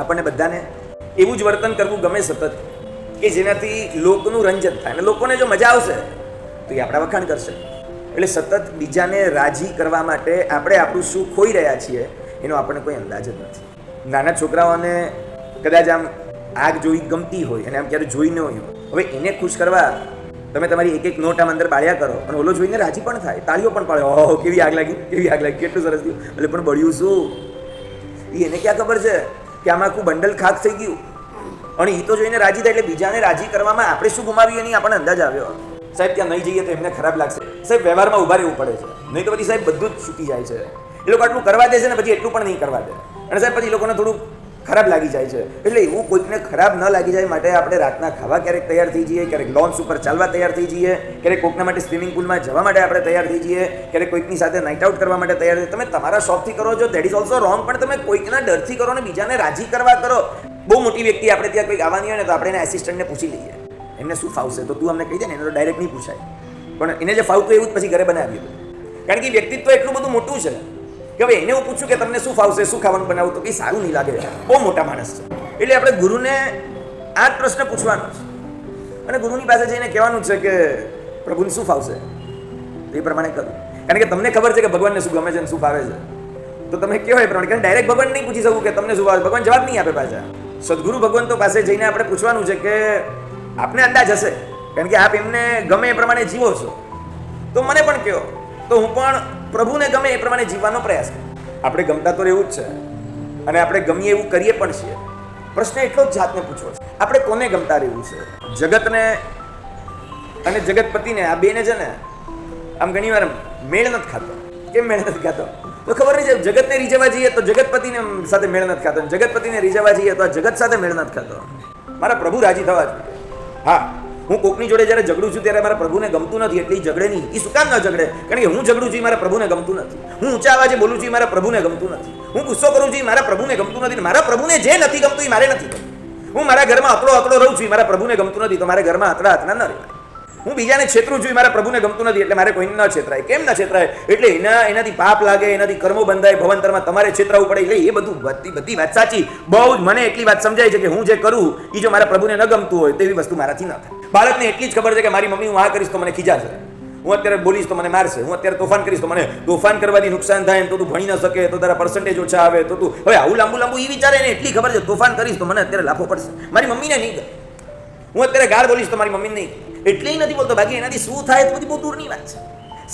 આપણને બધાને એવું જ વર્તન કરવું ગમે સતત, કે જેનાથી લોકોનું રંજન થાય અને લોકોને જો મજા આવશે તો એ આપણા વખાણ કરશે. એટલે સતત બીજાને રાજી કરવા માટે આપણે આપણું શું ખોઈ રહ્યા છીએ એનો આપણને કોઈ અંદાજ જ નથી. નાના છોકરાઓને કદાચ આમ આગ જોઈ ગમતી હોય અને આમ ક્યારે જોઈ ન હોય, હવે એને ખુશ કરવા તમે તમારી એક એક નોટ આમ અંદર બાળ્યા કરો અને ઓલો જોઈને રાજી પણ થાય, તાળીઓ પણ પાડે, ઓહો કેવી આગ લાગી, કેવી આગ લાગી, કેટલું સરસ થયું. એટલે પણ બળ્યું શું? એને ક્યાં ખબર છે કે આમાં આખું બંડલ ખાક થઈ ગયું. અને એ તો જોઈને રાજી થાય, એટલે બીજાને રાજી કરવામાં આપણે શું ગુમાવ્યું એની આપણને અંદાજ આવ્યો. સાહેબ ત્યાં નહીં જઈએ તો એમને ખરાબ લાગશે, સાહેબ વ્યવહારમાં ઉભા રહેવું પડે છે, નહીં તો પછી સાહેબ બધું જ છૂટી જાય છે. એ લોકો આટલું કરવા દે છે ને પછી એટલું પણ નહીં કરવા દે, અને સાહેબ પછી લોકોને થોડું ખરાબ લાગી જાય છે. એટલે એવું કોઈકને ખરાબ ન લાગી જાય માટે આપણે રાતના ખાવા ક્યારેક તૈયાર થઈ જઈએ, ક્યારેક લોન્સ ઉપર ચાલવા તૈયાર થઈ જઈએ, ક્યારેક કોઈકના માટે સ્વિમિંગ પુલમાં જવા માટે આપણે તૈયાર થઈ જઈએ, ક્યારેક કોઈકની સાથે નાઇટ આઉટ કરવા માટે તૈયાર થઈ. તમે તમારા શોખથી કરો છો, દેટ ઇઝ ઓલ્સો રોંગ, પણ તમે કોઈકના ડરથી કરો ને બીજાને રાજી કરવા કરો. બહુ મોટી વ્યક્તિ આપણે ત્યાં કોઈક આવવાની હોય ને તો આપણે એના એસિસ્ટન્ટને પૂછી લઈએ, એમને શું ફાવશે તો તું અમને કહી દે ને, એને તો ડાયરેક્ટ નહીં પૂછાય. પણ એને જે ફાવતું એવું જ પછી ઘરે બનાવ્યું, કારણ કે વ્યક્તિત્વ એટલું બધું મોટું છે કે હવે એને હું પૂછું કે તમને શું ફાવશે, શું ખાવાનું બનાવું, તો કંઈ સારું નહીં લાગે, બહુ મોટા માણસ છે. એટલે આપણે ગુરુને આ જ પ્રશ્ન પૂછવાનો છે અને ગુરુની પાસે જઈને કહેવાનું છે કે પ્રભુને શું ફાવશે એ પ્રમાણે કરું. કારણ કે તમને ખબર છે કે ભગવાનને શું ગમે છે અને શું ફાવે છે, તો તમે કહો એ પ્રમાણે. કારણ ડાયરેક્ટ ભગવાન નહીં પૂછી શકું કે તમને શું ફાવે, ભગવાન જવાબ નહીં આપે પાછા. સદગુરુ ભગવંતો પાસે જઈને આપણે પૂછવાનું છે કે આપને અંદાજ હશે, કારણ કે આપ એમને ગમે એ પ્રમાણે જીવો છો, તો મને પણ કહો, તો હું પણ પ્રભુને ગમે એ પ્રમાણે જીવવાનો પ્રયાસ કરું. આપણે ગમતા તો રહેવું જ છે અને આપણે ગમીએ એવું કરીએ પણ છીએ. પ્રશ્ન એટલો જ જાતને પૂછવો છે, આપણે કોને ગમતા રહેવું છે? જગતને અને જગતપતિને, આ બેને છે ને આમ ઘણી વાર મેળ નથી ખાતો. કેમ મેળ નથી ખાતો? તો ખબર નહીં છે, જગતને રીઝવવા જઈએ તો જગતપતિને સાથે મેળ નથી ખાતો, જગતપતિને રીઝવવા જઈએ તો આ જગત સાથે મેળ નથી ખાતો. મારા પ્રભુ રાજી થવા જોઈએ. હા, હું કોકની જોડે જ્યારે ઝઘડું છું ત્યારે મારા પ્રભુને ગમતું નથી એટલે ઝઘડે નહીં. એ શું કામ ન ઝઘડે? કારણ કે હું ઝઘડું છું મારા પ્રભુને ગમતું નથી, હું ઊંચા અવાજે બોલું છું મારા પ્રભુને ગમતું નથી, હું ગુસ્સો કરું છું મારા પ્રભુને ગમતું નથી, મારા પ્રભુને જે નથી ગમતું એ મારે નથી ગમતું. હું મારા ઘરમાં અતડો રહું છું મારા પ્રભુને ગમતું નથી, તો મારે ઘરમાં અતડા ન રહેવાય. હું બીજાને છેતરું છું મારા પ્રભુને ગમતું નથી એટલે મારે કોઈને ન છેતરાય. કેમ ન છેતરાય? એટલે એનાથી પાપ લાગે, એનાથી કર્મો બંધાય, ભવંતરમાં તમારે છેતરાવું પડે. એટલે એ બધું બધી વાત સાચી. બહુ જ મને એટલી વાત સમજાય છે કે હું જે કરું એ જો મારા પ્રભુને ન ગમતું હોય તો એવી વસ્તુ મારાથી ન થાય. બાળકને એટલી જ ખબર છે કે મારી મમ્મી હું આ કરીશ તો મને ખીજાશે, હું અત્યારે બોલીશ તો મને મારશે, હું અત્યારે તોફાન કરીશ તો મને તોફાન કરવાથી નુકસાન થાય, તો તું ભણી ન શકે, તો તારા પર્સન્ટેજ ઓછા આવે, તો તું હવે આવું લાંબુ એ વિચારે ને એટલી ખબર છે તોફાન કરીશ તો મને અત્યારે લાફો પડશે, મારી મમ્મીને નહીં ગમે. હું અત્યારે ગાળ બોલીશ તો મારી મમ્મીને નહીં, એટલે નથી બોલતો. બાકી એનાથી શું થાય તો બધી બહુ દૂરની વાત છે.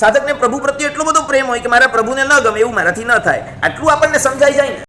સાધકને પ્રભુ પ્રત્યે એટલો બધો પ્રેમ હોય કે મારા પ્રભુને ન ગમે એવું મારાથી ન થાય, આટલું આપણને સમજાઈ જાય ને